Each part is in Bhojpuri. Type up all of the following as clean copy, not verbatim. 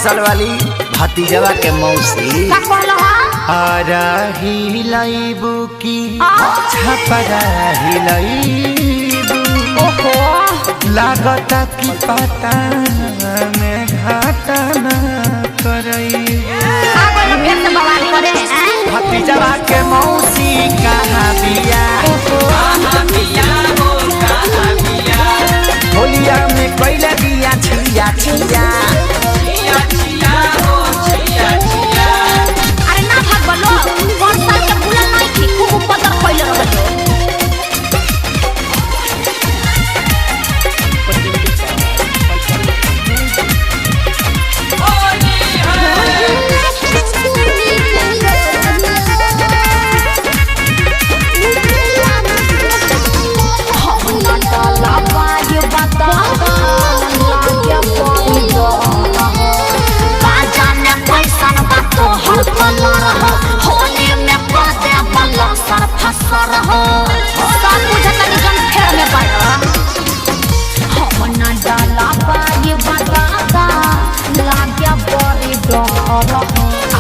साल वाली भतीजवा के मौसी आरा हिलाइबू की छपरा हिलाइबू लागता की पता में घाटा न करई भतीजवा के मौसी कहाँ बिया होलिया में कोइला बिया छिया छिया अरे ना भाग बोलो कौन साल के भूला नहीं थी खूब उपद्रव कइले रहलो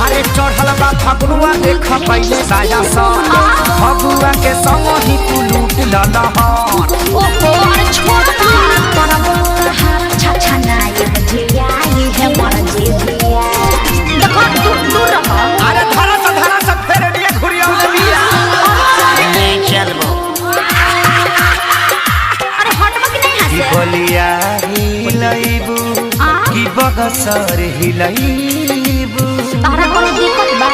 अरे चढ़ल बा फगुआ देख पहले साया सा फगुआ के संग ही तू लूट ललहन ओहो अरे छोटा तरबो हर छछा नाय बजिया ये है मर जिया देखो दूर रहो अरे धरा सा फेरे लिए घुरिया बिया ले चलबो अरे हटबो कि नहीं हंसे बोलिया हिलाइबू की बगसर हिलाइबू तारा कोनो दिक्कत बा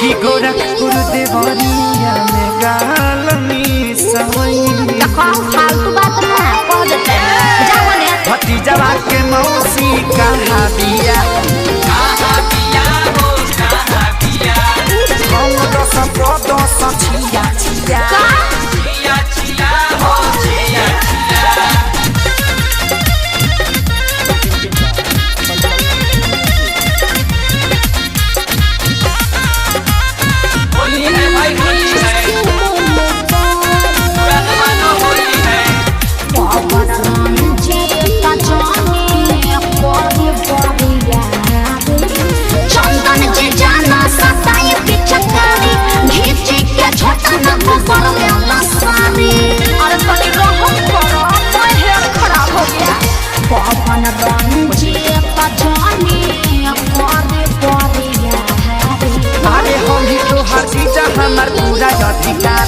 की गोरखपुर देवरिया में गालनी सवई देखो फालतू बात ना कह देते जाओ ने भतीजवा के मौसी कहाँ बिया छिया छिया हमार पूरा अधिकार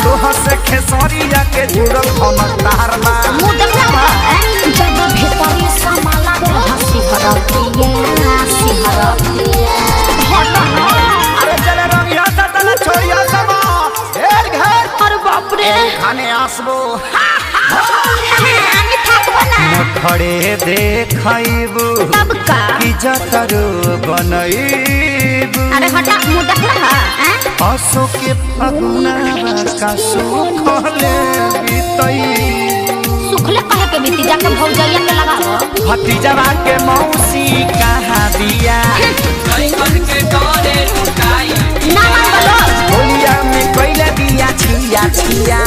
तोहर से खेसरिया के जुड़ल हमर तार बा मुंह देखला जब भीतरी समाला हंसी हरतिया हटना अरे चले रंगिया तला छोड़िया सब एक घर अरे बाप रे खाने आसबो हम थकबो ना खड़े देखैबू तब का की जतरो बनैबू अरे हटा मुंह देखला असो के फगुना का सुखले बीतई सुखले कहे के बीती जाके भौजैया के लगाओ भतीजवा के मौसी कहाँ बिया ना मान बोलो होलिया में कोइला बिया छिया छिया